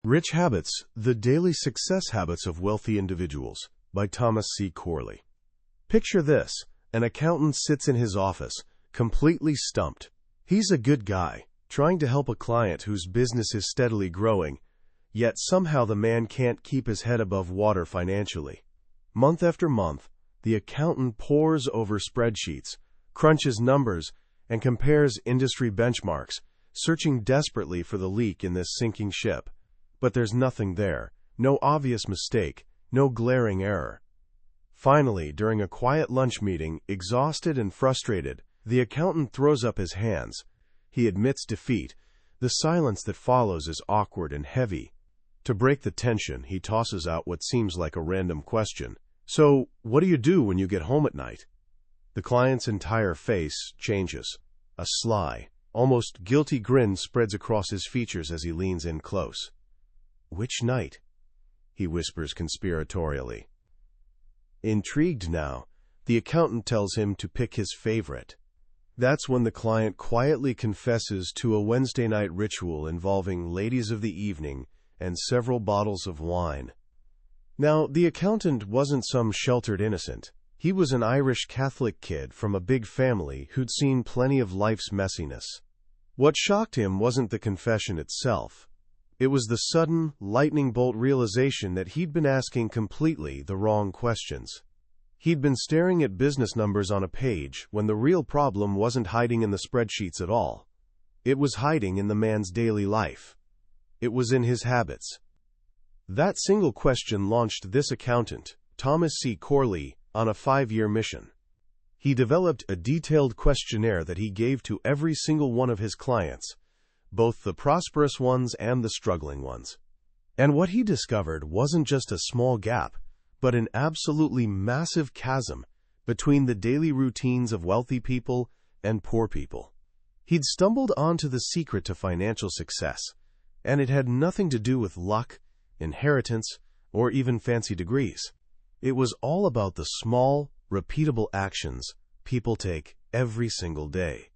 Rich Habits, The Daily Success Habits of Wealthy Individuals, by Thomas Corley. Picture this: an accountant sits in his office, completely stumped. He's a good guy, trying to help a client whose business is steadily growing, yet somehow the man can't keep his head above water financially. Month after month, the accountant pores over spreadsheets, crunches numbers, and compares industry benchmarks, searching desperately for the leak in this sinking ship. But there's nothing there, no obvious mistake, no glaring error. Finally, during a quiet lunch meeting, exhausted and frustrated, the accountant throws up his hands. He admits defeat. The silence that follows is awkward and heavy. To break the tension, he tosses out what seems like a random question. "So, what do you do when you get home at night?" The client's entire face changes. A sly, almost guilty grin spreads across his features as he leans in close. "Which night?" he whispers conspiratorially. Intrigued now, the accountant tells him to pick his favorite. That's when the client quietly confesses to a Wednesday night ritual involving ladies of the evening and several bottles of wine. Now, the accountant wasn't some sheltered innocent. He was an Irish Catholic kid from a big family who'd seen plenty of life's messiness. What shocked him wasn't the confession itself. It was the sudden, lightning bolt realization that he'd been asking completely the wrong questions. He'd been staring at business numbers on a page when the real problem wasn't hiding in the spreadsheets at all. It was hiding in the man's daily life. It was in his habits. That single question launched this accountant, Thomas Corley, on a 5-year mission. He developed a detailed questionnaire that he gave to every single one of his clients, both the prosperous ones and the struggling ones. And what he discovered wasn't just a small gap, but an absolutely massive chasm between the daily routines of wealthy people and poor people. He'd stumbled onto the secret to financial success, and it had nothing to do with luck, inheritance, or even fancy degrees. It was all about the small, repeatable actions people take every single day.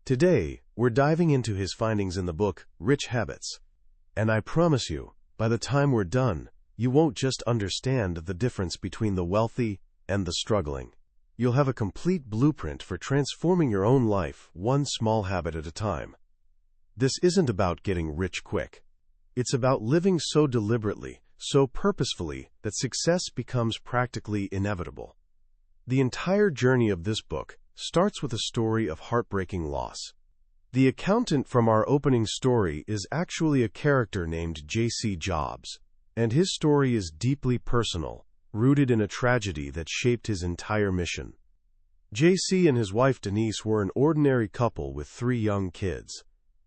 Today, we're diving into his findings in the book, Rich Habits. And I promise you, by the time we're done, you won't just understand the difference between the wealthy and the struggling. You'll have a complete blueprint for transforming your own life one small habit at a time. This isn't about getting rich quick. It's about living so deliberately, so purposefully, that success becomes practically inevitable. The entire journey of this book starts with a story of heartbreaking loss. The accountant from our opening story is actually a character named J.C. Jobs, and his story is deeply personal, rooted in a tragedy that shaped his entire mission. J.C. and his wife Denise were an ordinary couple with 3 young kids.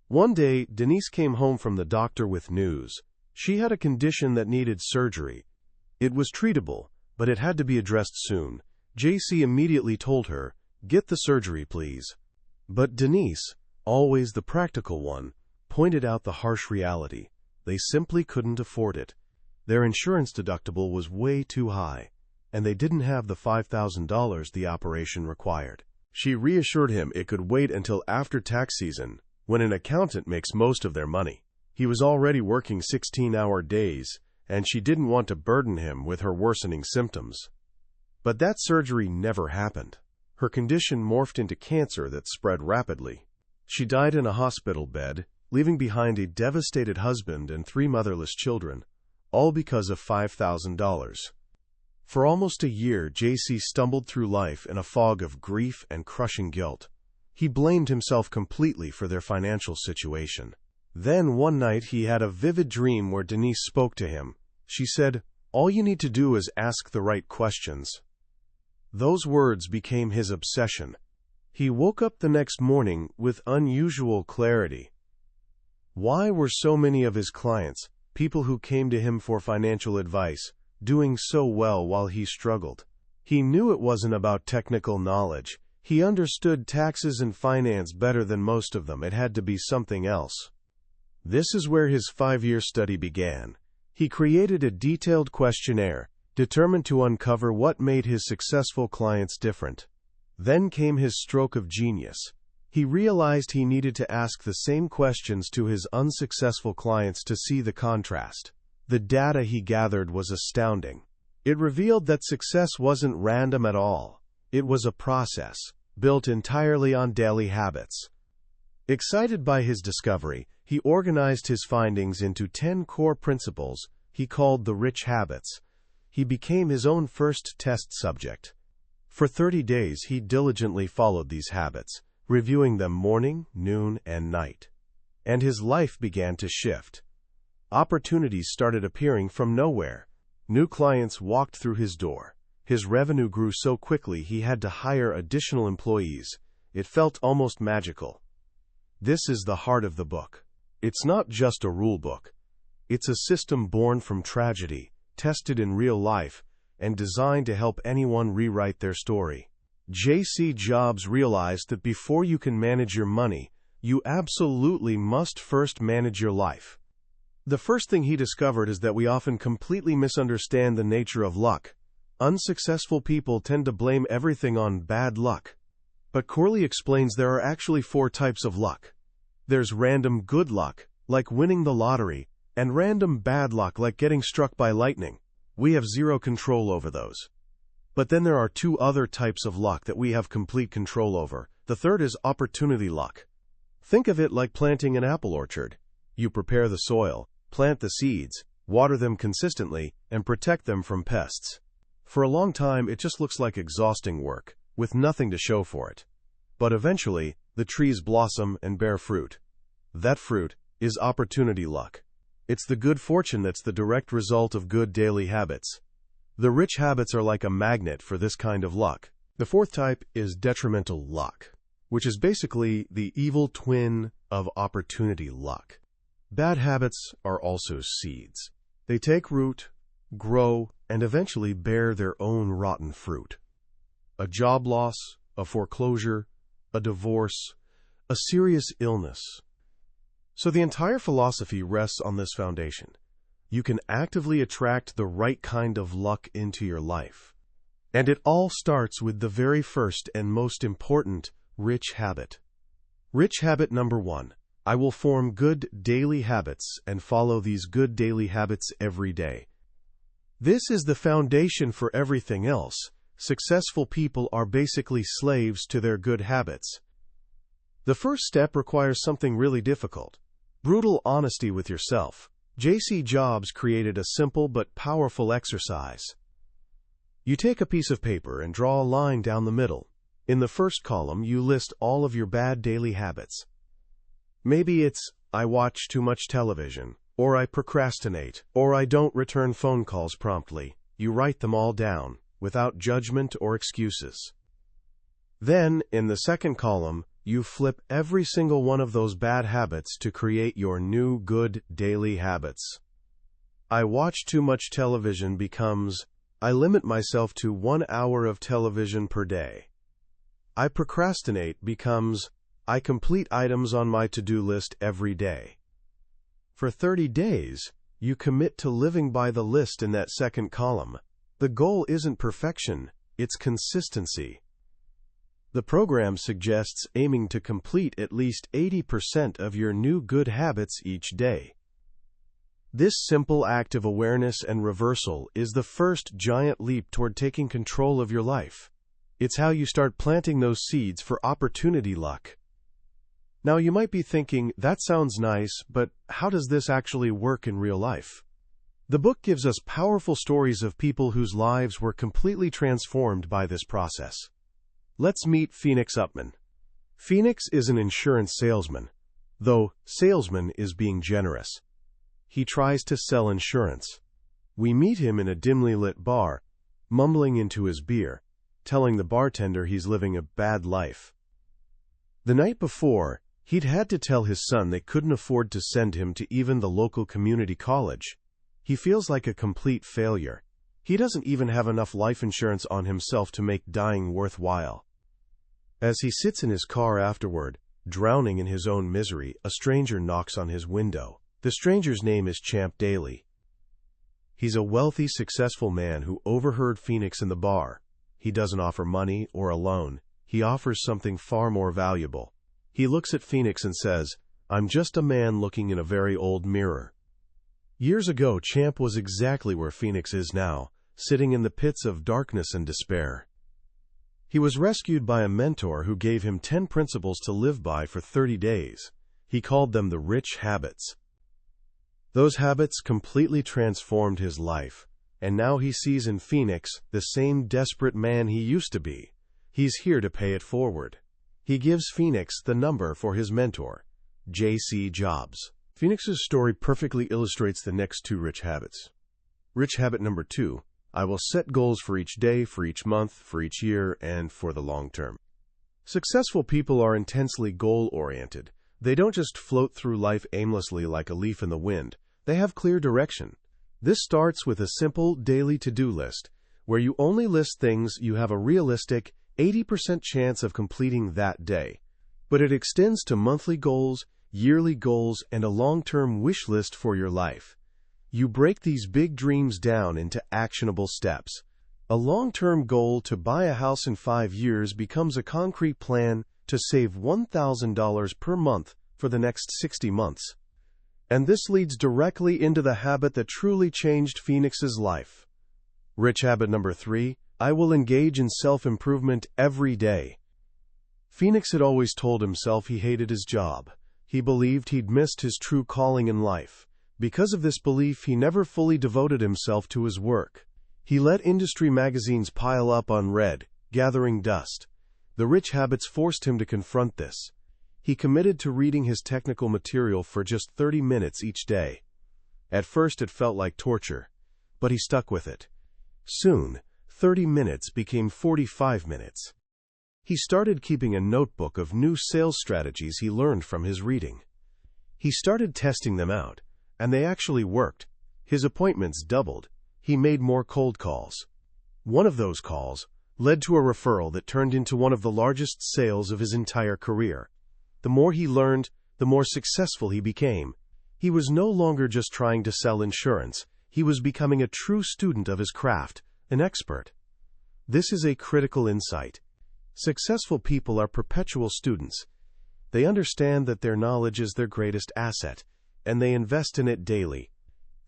One day, Denise came home from the doctor with news. She had a condition that needed surgery. It was treatable, but it had to be addressed soon. J.C. immediately told her, "Get the surgery, please." But Denise, always the practical one, pointed out the harsh reality. They simply couldn't afford it. Their insurance deductible was way too high, and they didn't have the $5,000 the operation required. She reassured him it could wait until after tax season, when an accountant makes most of their money. He was already working 16-hour days, and she didn't want to burden him with her worsening symptoms. But that surgery never happened. Her condition morphed into cancer that spread rapidly. She died in a hospital bed, leaving behind a devastated husband and 3 motherless children, all because of $5,000. For almost a year, J.C. stumbled through life in a fog of grief and crushing guilt. He blamed himself completely for their financial situation. Then one night he had a vivid dream where Denise spoke to him. She said, "All you need to do is ask the right questions." Those words became his obsession. He woke up the next morning with unusual clarity. Why were so many of his clients, people who came to him for financial advice, doing so well while he struggled? He knew it wasn't about technical knowledge. He understood taxes and finance better than most of them. It had to be something else. This is where his 5-year study began. He created a detailed questionnaire, determined to uncover what made his successful clients different. Then came his stroke of genius. He realized he needed to ask the same questions to his unsuccessful clients to see the contrast. The data he gathered was astounding. It revealed that success wasn't random at all. It was a process, built entirely on daily habits. Excited by his discovery, he organized his findings into 10 core principles he called the rich habits. He became his own first test subject. For 30 days, he diligently followed these habits, reviewing them morning, noon, and night. And his life began to shift. Opportunities started appearing from nowhere. New clients walked through his door. His revenue grew so quickly he had to hire additional employees. It felt almost magical. This is the heart of the book. It's not just a rule book. It's a system born from tragedy, tested in real life, and designed to help anyone rewrite their story. J.C. Jobs realized that before you can manage your money, you absolutely must first manage your life. The first thing he discovered is that we often completely misunderstand the nature of luck. Unsuccessful people tend to blame everything on bad luck. But Corley explains there are actually 4 types of luck. There's random good luck, like winning the lottery, and random bad luck, like getting struck by lightning. We have zero control over those. But then there are 2 other types of luck that we have complete control over. The third is opportunity luck. Think of it like planting an apple orchard. You prepare the soil, plant the seeds, water them consistently, and protect them from pests. For a long time, it just looks like exhausting work, with nothing to show for it. But eventually, the trees blossom and bear fruit. That fruit is opportunity luck. It's the good fortune that's the direct result of good daily habits. The rich habits are like a magnet for this kind of luck. The fourth type is detrimental luck, which is basically the evil twin of opportunity luck. Bad habits are also seeds. They take root, grow, and eventually bear their own rotten fruit. A job loss, a foreclosure, a divorce, a serious illness. So the entire philosophy rests on this foundation. You can actively attract the right kind of luck into your life. And it all starts with the very first and most important rich habit. Rich habit number 1. I will form good daily habits and follow these good daily habits every day. This is the foundation for everything else. Successful people are basically slaves to their good habits. The first step requires something really difficult: brutal honesty with yourself. J.C. Jobs created a simple but powerful exercise. You take a piece of paper and draw a line down the middle. In the first column, you list all of your bad daily habits. Maybe it's, I watch too much television, or I procrastinate, or I don't return phone calls promptly. You write them all down, without judgment or excuses. Then, in the second column, you flip every single one of those bad habits to create your new good daily habits. I watch too much television becomes, I limit myself to 1 hour of television per day. I procrastinate becomes, I complete items on my to-do list every day. For 30 days, you commit to living by the list in that second column. The goal isn't perfection, it's consistency. The program suggests aiming to complete at least 80% of your new good habits each day. This simple act of awareness and reversal is the first giant leap toward taking control of your life. It's how you start planting those seeds for opportunity luck. Now you might be thinking, that sounds nice, but how does this actually work in real life? The book gives us powerful stories of people whose lives were completely transformed by this process. Let's meet Phoenix Upman. Phoenix is an insurance salesman, though salesman is being generous. He tries to sell insurance. We meet him in a dimly lit bar, mumbling into his beer, telling the bartender he's living a bad life. The night before, he'd had to tell his son they couldn't afford to send him to even the local community college. He feels like a complete failure. He doesn't even have enough life insurance on himself to make dying worthwhile. As he sits in his car afterward, drowning in his own misery, a stranger knocks on his window. The stranger's name is Champ Daly. He's a wealthy, successful man who overheard Phoenix in the bar. He doesn't offer money or a loan. He offers something far more valuable. He looks at Phoenix and says, "I'm just a man looking in a very old mirror." Years ago, Champ was exactly where Phoenix is now, sitting in the pits of darkness and despair. He was rescued by a mentor who gave him 10 principles to live by for 30 days. He called them the rich habits. Those habits completely transformed his life, and now he sees in Phoenix the same desperate man he used to be. He's here to pay it forward. He gives Phoenix the number for his mentor, J.C. Jobs. Phoenix's story perfectly illustrates the next 2 rich habits. Rich habit number 2, I will set goals for each day, for each month, for each year, and for the long term. Successful people are intensely goal-oriented. They don't just float through life aimlessly like a leaf in the wind. They have clear direction. This starts with a simple daily to-do list, where you only list things you have a realistic 80% chance of completing that day. But it extends to monthly goals, yearly goals, and a long-term wish list for your life. You break these big dreams down into actionable steps. A long-term goal to buy a house in 5 years becomes a concrete plan to save $1,000 per month for the next 60 months. And this leads directly into the habit that truly changed Phoenix's life. Rich habit number 3, I will engage in self-improvement every day. Phoenix had always told himself he hated his job. He believed he'd missed his true calling in life. Because of this belief, he never fully devoted himself to his work. He let industry magazines pile up unread, gathering dust. The rich habits forced him to confront this. He committed to reading his technical material for just 30 minutes each day. At first it felt like torture, but he stuck with it. Soon, 30 minutes became 45 minutes. He started keeping a notebook of new sales strategies he learned from his reading. He started testing them out, and they actually worked. His appointments doubled. He made more cold calls. One of those calls led to a referral that turned into one of the largest sales of his entire career. The more he learned, the more successful he became. He was no longer just trying to sell insurance. He was becoming a true student of his craft, an expert. This is a critical insight. Successful people are perpetual students. They understand that their knowledge is their greatest asset, and they invest in it daily.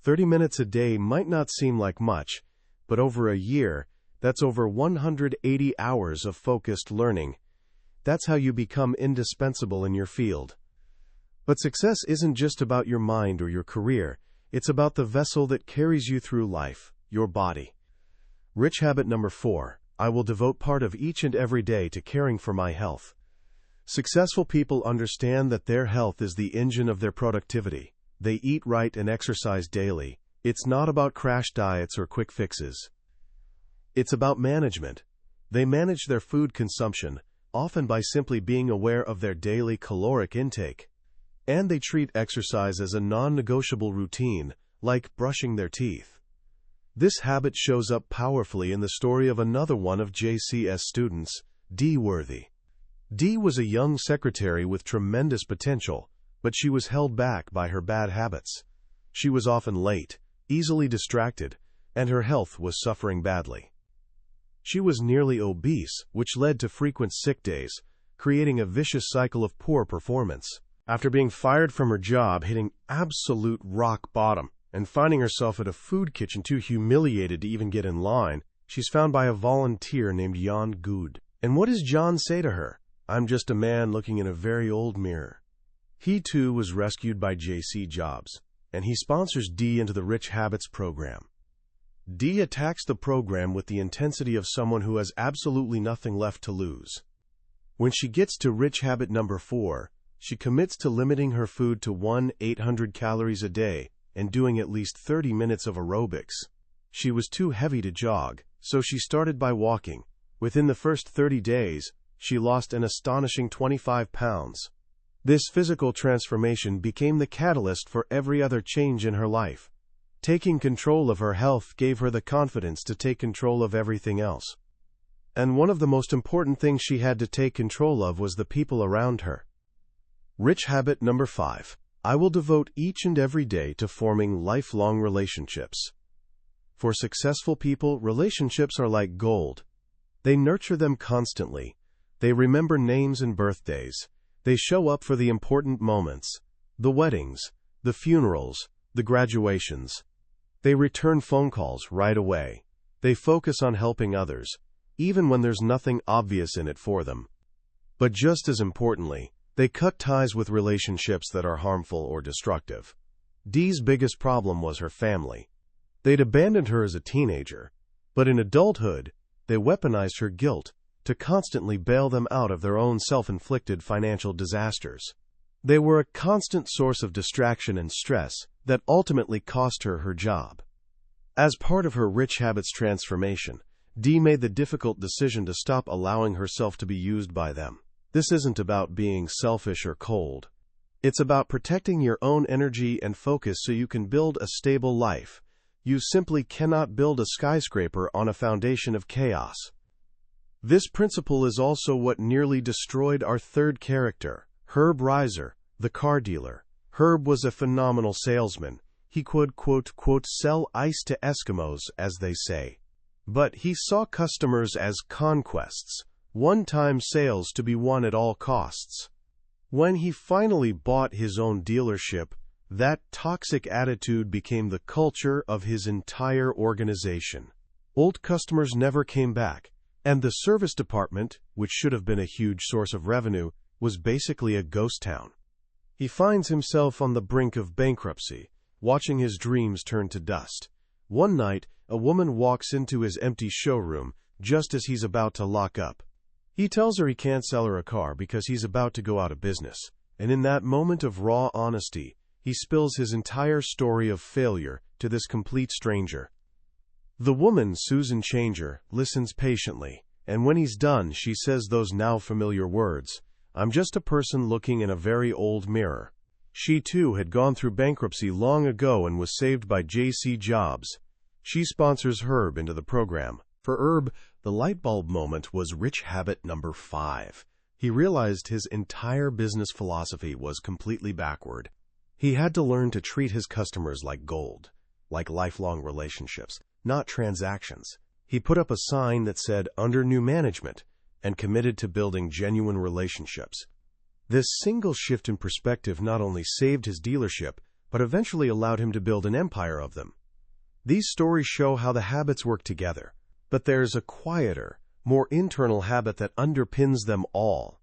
30 minutes a day might not seem like much, but over a year, that's over 180 hours of focused learning. That's how you become indispensable in your field. But success isn't just about your mind or your career. It's about the vessel that carries you through life, your body. Rich habit number 4, I will devote part of each and every day to caring for my health. Successful people understand that their health is the engine of their productivity. They eat right and exercise daily. It's not about crash diets or quick fixes. It's about management. They manage their food consumption, often by simply being aware of their daily caloric intake. And they treat exercise as a non-negotiable routine, like brushing their teeth. This habit shows up powerfully in the story of another one of JC's students, Dee Worthy. Dee was a young secretary with tremendous potential, but she was held back by her bad habits. She was often late, easily distracted, and her health was suffering badly. She was nearly obese, which led to frequent sick days, creating a vicious cycle of poor performance. After being fired from her job, hitting absolute rock bottom, and finding herself at a food kitchen too humiliated to even get in line, she's found by a volunteer named Jan Good. And what does John say to her? I'm just a man looking in a very old mirror. He too was rescued by J.C. Jobs, and he sponsors Dee into the Rich Habits program. Dee attacks the program with the intensity of someone who has absolutely nothing left to lose. When she gets to rich habit number 4, she commits to limiting her food to 1,800 calories a day and doing at least 30 minutes of aerobics. She was too heavy to jog, so she started by walking. Within the first 30 days, she lost an astonishing 25 pounds. This physical transformation became the catalyst for every other change in her life. Taking control of her health gave her the confidence to take control of everything else. And one of the most important things she had to take control of was the people around her. Rich habit number 5. I will devote each and every day to forming lifelong relationships. For successful people, relationships are like gold. They nurture them constantly. They remember names and birthdays. They show up for the important moments, the weddings, the funerals, the graduations. They return phone calls right away. They focus on helping others, even when there's nothing obvious in it for them. But just as importantly, they cut ties with relationships that are harmful or destructive. Dee's biggest problem was her family. They'd abandoned her as a teenager, but in adulthood, they weaponized her guilt to constantly bail them out of their own self-inflicted financial disasters. They were a constant source of distraction and stress that ultimately cost her her job. As part of her rich habits transformation, Dee made the difficult decision to stop allowing herself to be used by them. This isn't about being selfish or cold. It's about protecting your own energy and focus so you can build a stable life. You simply cannot build a skyscraper on a foundation of chaos. This principle is also what nearly destroyed our third character, Herb Reiser, the car dealer. Herb was a phenomenal salesman. He could, quote, sell ice to Eskimos, as they say. But he saw customers as conquests, one-time sales to be won at all costs. When he finally bought his own dealership, that toxic attitude became the culture of his entire organization. Old customers never came back, and the service department, which should have been a huge source of revenue, was basically a ghost town. He finds himself on the brink of bankruptcy, watching his dreams turn to dust. One night, a woman walks into his empty showroom just as he's about to lock up. He tells her he can't sell her a car because he's about to go out of business, and in that moment of raw honesty, he spills his entire story of failure to this complete stranger. The woman, Susan Changer, listens patiently, and when he's done, she says those now familiar words, "I'm just a person looking in a very old mirror." She too had gone through bankruptcy long ago and was saved by J.C. Jobs. She sponsors Herb into the program. For Herb, the light bulb moment was rich habit number 5. He realized his entire business philosophy was completely backward. He had to learn to treat his customers like gold, like lifelong relationships, not transactions. He put up a sign that said, "Under new management," and committed to building genuine relationships. This single shift in perspective not only saved his dealership, but eventually allowed him to build an empire of them. These stories show how the habits work together, but there's a quieter, more internal habit that underpins them all.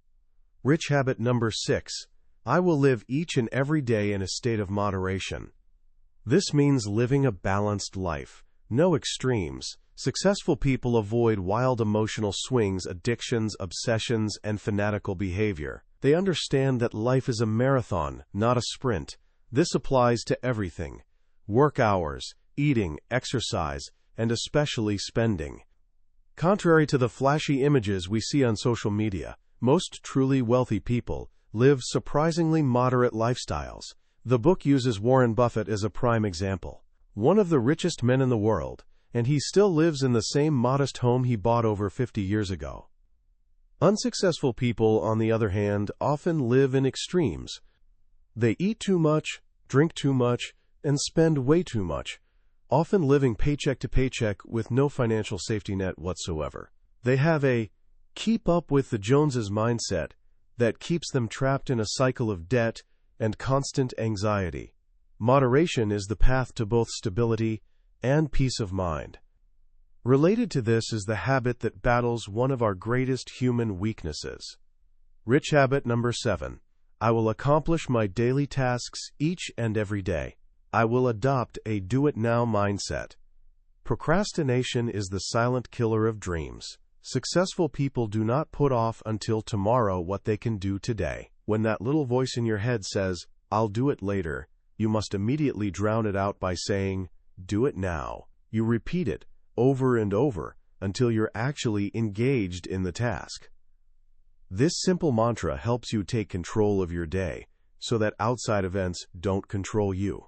Rich habit number 6. I will live each and every day in a state of moderation. This means living a balanced life, no extremes. Successful people avoid wild emotional swings, addictions, obsessions, and fanatical behavior. They understand that life is a marathon, not a sprint. This applies to everything: work hours, eating, exercise, and especially spending. Contrary to the flashy images we see on social media, most truly wealthy people live surprisingly moderate lifestyles. The book uses Warren Buffett as a prime example, one of the richest men in the world, and he still lives in the same modest home he bought over 50 years ago. Unsuccessful people, on the other hand, often live in extremes. They eat too much, drink too much, and spend way too much, often living paycheck to paycheck with no financial safety net whatsoever. They have a keep up with the Joneses mindset that keeps them trapped in a cycle of debt and constant anxiety. Moderation is the path to both stability and peace of mind. Related to this is the habit that battles one of our greatest human weaknesses. Rich habit number 7. I will accomplish my daily tasks each and every day. I will adopt a do-it-now mindset. Procrastination is the silent killer of dreams. Successful people do not put off until tomorrow what they can do today. When that little voice in your head says, "I'll do it later," you must immediately drown it out by saying, "Do it now." You repeat it over and over until you're actually engaged in the task. This simple mantra helps you take control of your day so that outside events don't control you.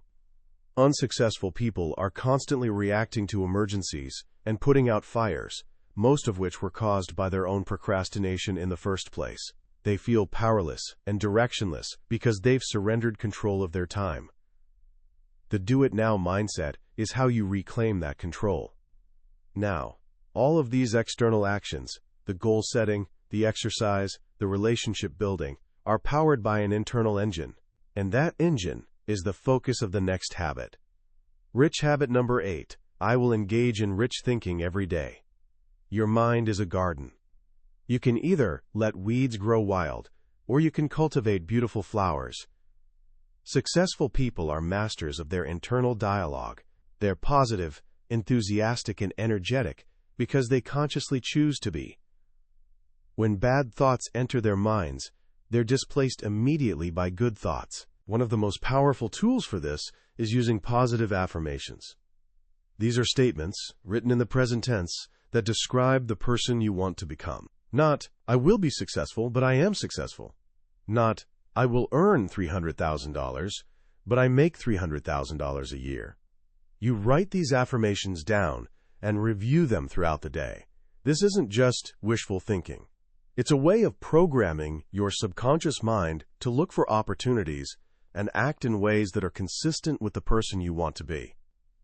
Unsuccessful people are constantly reacting to emergencies and putting out fires, most of which were caused by their own procrastination in the first place. They feel powerless and directionless because they've surrendered control of their time. The do-it-now mindset is how you reclaim that control. Now, all of these external actions, the goal setting, the exercise, the relationship building, are powered by an internal engine, and that engine is the focus of the next habit. Rich habit number 8. I will engage in rich thinking every day. Your mind is a garden. You can either let weeds grow wild, or you can cultivate beautiful flowers. Successful people are masters of their internal dialogue. They're positive, enthusiastic, and energetic because they consciously choose to be. When bad thoughts enter their minds, they're displaced immediately by good thoughts. One of the most powerful tools for this is using positive affirmations. These are statements, written in the present tense, that describe the person you want to become. Not, I will be successful, but I am successful. Not, I will earn $300,000, but I make $300,000 a year. You write these affirmations down and review them throughout the day. This isn't just wishful thinking. It's a way of programming your subconscious mind to look for opportunities and act in ways that are consistent with the person you want to be.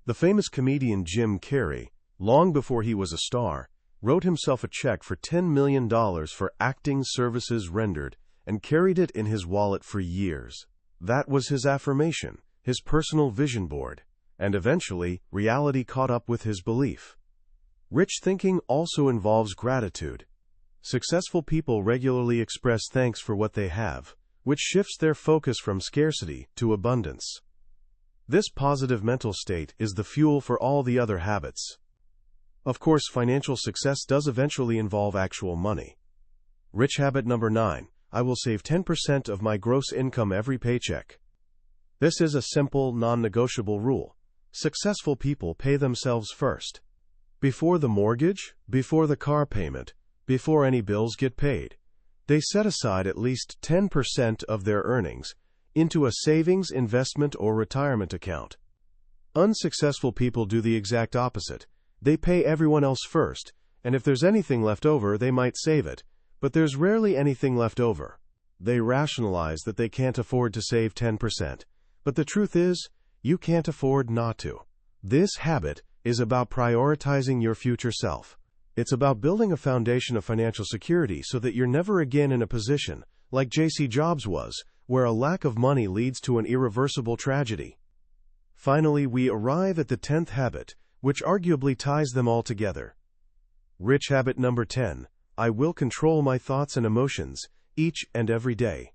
The famous comedian Jim Carrey, long before he was a star, wrote himself a check for $10 million for acting services rendered and carried it in his wallet for years. That was his affirmation, his personal vision board, and eventually reality caught up with his belief. Rich thinking also involves gratitude. Successful people regularly express thanks for what they have, which shifts their focus from scarcity to abundance. This positive mental state is the fuel for all the other habits. Of course, financial success does eventually involve actual money. Rich habit number 9. I will save 10% of my gross income every paycheck. This is a simple, non-negotiable rule. Successful people pay themselves first. Before the mortgage, before the car payment, before any bills get paid, they set aside at least 10% of their earnings into a savings, investment, or retirement account. Unsuccessful people do the exact opposite. They pay everyone else first, and if there's anything left over, they might save it, but there's rarely anything left over. They rationalize that they can't afford to save 10%, but the truth is, you can't afford not to. This habit is about prioritizing your future self. It's about building a foundation of financial security so that you're never again in a position, like J.C. Jobs was, where a lack of money leads to an irreversible tragedy. Finally, we arrive at the 10th habit, which arguably ties them all together. Rich habit number 10. I will control my thoughts and emotions, each and every day.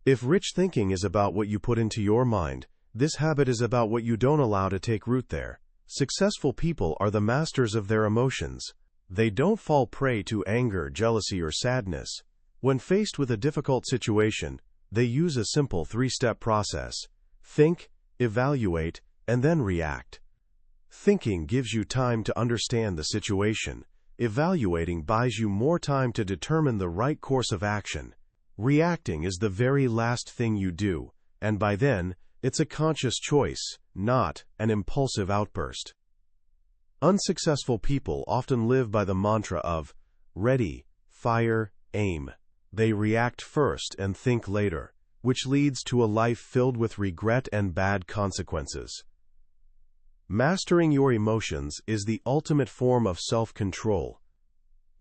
If rich thinking is about what you put into your mind, this habit is about what you don't allow to take root there. Successful people are the masters of their emotions. They don't fall prey to anger, jealousy, or sadness. When faced with a difficult situation, they use a simple 3-step process: think, evaluate, and then react. Thinking gives you time to understand the situation. Evaluating buys you more time to determine the right course of action. Reacting is the very last thing you do, and by then, it's a conscious choice, not an impulsive outburst. Unsuccessful people often live by the mantra of ready, fire, aim. They react first and think later, which leads to a life filled with regret and bad consequences. Mastering your emotions is the ultimate form of self-control.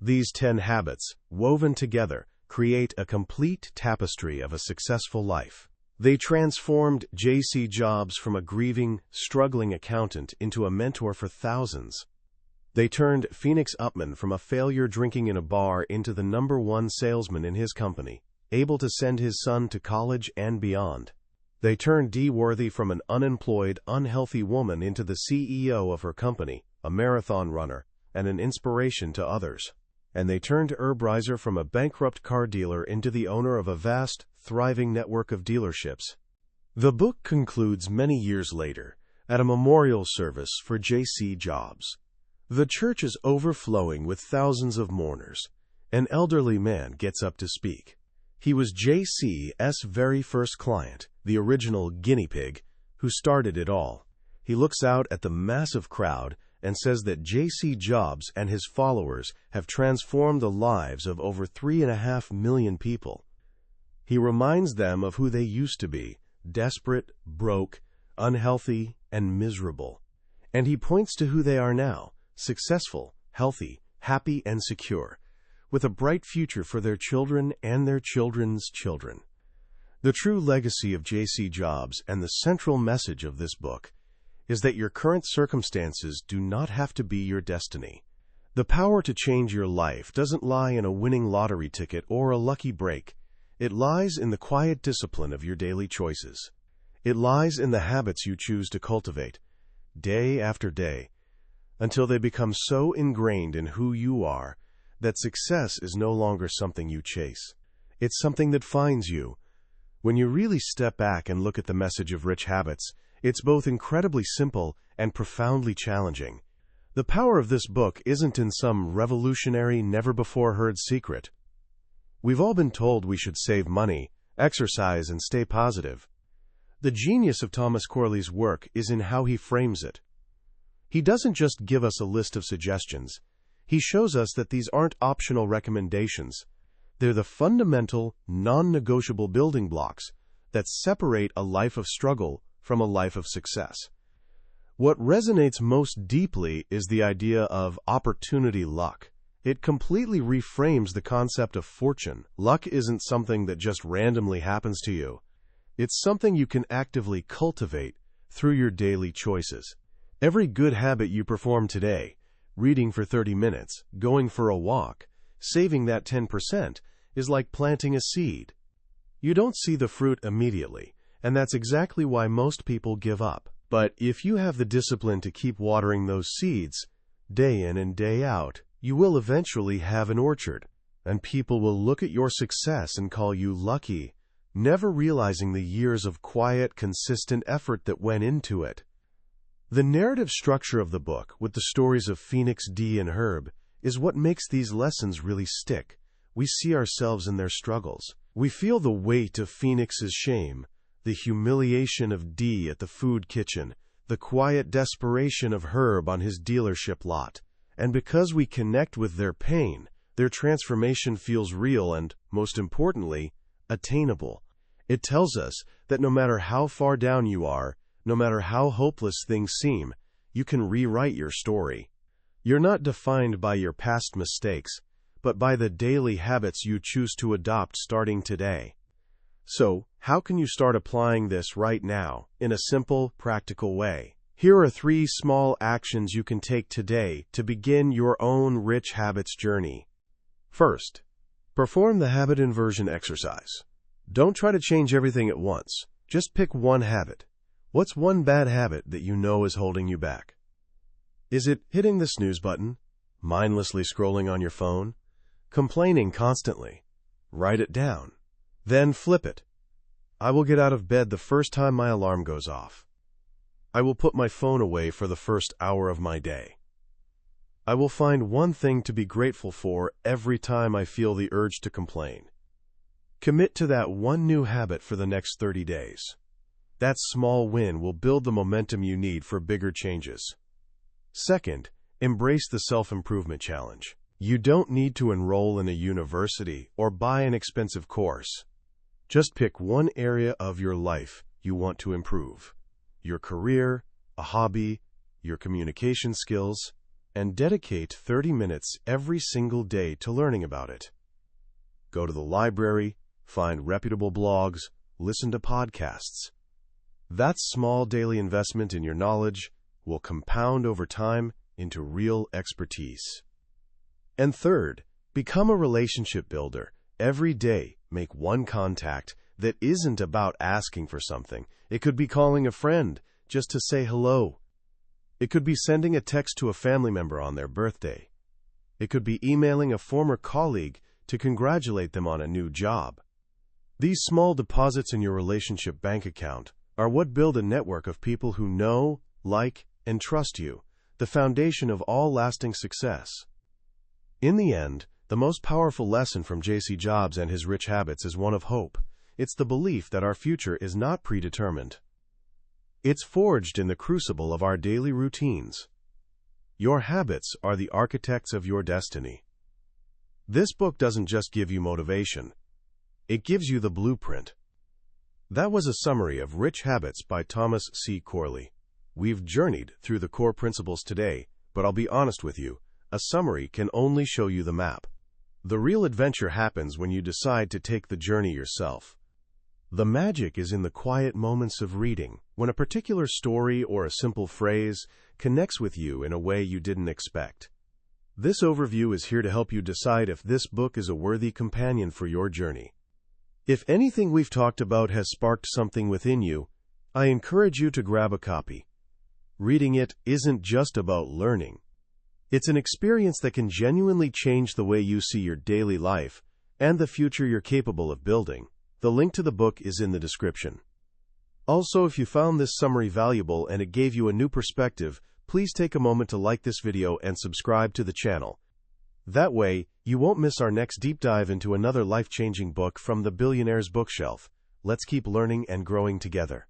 These 10 habits, woven together, create a complete tapestry of a successful life. They transformed J.C. Jobs from a grieving, struggling accountant into a mentor for thousands. They turned Phoenix Upman from a failure drinking in a bar into the #1 salesman in his company, able to send his son to college and beyond. They turned Dee Worthy from an unemployed, unhealthy woman into the CEO of her company, a marathon runner, and an inspiration to others. And they turned Herb Reiser from a bankrupt car dealer into the owner of a vast, thriving network of dealerships. The book concludes many years later, at a memorial service for J.C. Jobs. The church is overflowing with thousands of mourners. An elderly man gets up to speak. He was J.C.'s very first client, the original guinea pig, who started it all. He looks out at the massive crowd and says that J.C. Jobs and his followers have transformed the lives of over 3.5 million people. He reminds them of who they used to be: desperate, broke, unhealthy, and miserable. And he points to who they are now: successful, healthy, happy, and secure, with a bright future for their children and their children's children. The true legacy of J.C. Jobs and the central message of this book is that your current circumstances do not have to be your destiny. The power to change your life doesn't lie in a winning lottery ticket or a lucky break. It lies in the quiet discipline of your daily choices. It lies in the habits you choose to cultivate, day after day, until they become so ingrained in who you are that success is no longer something you chase. It's something that finds you. When you really step back and look at the message of Rich Habits, it's both incredibly simple and profoundly challenging. The power of this book isn't in some revolutionary, never-before-heard secret. We've all been told we should save money, exercise, and stay positive. The genius of Thomas Corley's work is in how he frames it. He doesn't just give us a list of suggestions. He shows us that these aren't optional recommendations. They're the fundamental, non-negotiable building blocks that separate a life of struggle from a life of success. What resonates most deeply is the idea of opportunity luck. It completely reframes the concept of fortune. Luck isn't something that just randomly happens to you. It's something you can actively cultivate through your daily choices. Every good habit you perform today, reading for 30 minutes, going for a walk, saving that 10%, is like planting a seed. You don't see the fruit immediately, and that's exactly why most people give up. But if you have the discipline to keep watering those seeds, day in and day out, you will eventually have an orchard, and people will look at your success and call you lucky, never realizing the years of quiet, consistent effort that went into it. The narrative structure of the book, with the stories of Phoenix, Dee, and Herb, is what makes these lessons really stick. We see ourselves in their struggles. We feel the weight of Phoenix's shame, the humiliation of Dee at the food kitchen, the quiet desperation of Herb on his dealership lot. And because we connect with their pain, their transformation feels real and, most importantly, attainable. It tells us that no matter how far down you are, no matter how hopeless things seem, you can rewrite your story. You're not defined by your past mistakes, but by the daily habits you choose to adopt starting today. So, how can you start applying this right now, in a simple, practical way? Here are 3 small actions you can take today to begin your own Rich Habits journey. First, perform the habit inversion exercise. Don't try to change everything at once. Just pick one habit. What's one bad habit that you know is holding you back? Is it hitting the snooze button? Mindlessly scrolling on your phone? Complaining constantly? Write it down. Then flip it. I will get out of bed the first time my alarm goes off. I will put my phone away for the first hour of my day. I will find one thing to be grateful for every time I feel the urge to complain. Commit to that one new habit for the next 30 days. That small win will build the momentum you need for bigger changes. Second, embrace the self-improvement challenge. You don't need to enroll in a university or buy an expensive course. Just pick one area of your life you want to improve. Your career, a hobby, your communication skills, and dedicate 30 minutes every single day to learning about it. Go to the library, find reputable blogs, listen to podcasts. That small daily investment in your knowledge will compound over time into real expertise. And third, become a relationship builder. Every day, make one contact that isn't about asking for something. It could be calling a friend just to say hello. It could be sending a text to a family member on their birthday. It could be emailing a former colleague to congratulate them on a new job. These small deposits in your relationship bank account are what build a network of people who know, like, and trust you, the foundation of all lasting success. In the end, the most powerful lesson from J.C. Jobs and his Rich Habits is one of hope. It's the belief that our future is not predetermined. It's forged in the crucible of our daily routines. Your habits are the architects of your destiny. This book doesn't just give you motivation. It gives you the blueprint. That was a summary of Rich Habits by Thomas C. Corley. We've journeyed through the core principles today, but I'll be honest with you, a summary can only show you the map. The real adventure happens when you decide to take the journey yourself. The magic is in the quiet moments of reading, when a particular story or a simple phrase connects with you in a way you didn't expect. This overview is here to help you decide if this book is a worthy companion for your journey. If anything we've talked about has sparked something within you, I encourage you to grab a copy. Reading it isn't just about learning. It's an experience that can genuinely change the way you see your daily life and the future you're capable of building. The link to the book is in the description. Also, if you found this summary valuable and it gave you a new perspective, please take a moment to like this video and subscribe to the channel. That way, you won't miss our next deep dive into another life-changing book from the Billionaire's Bookshelf. Let's keep learning and growing together.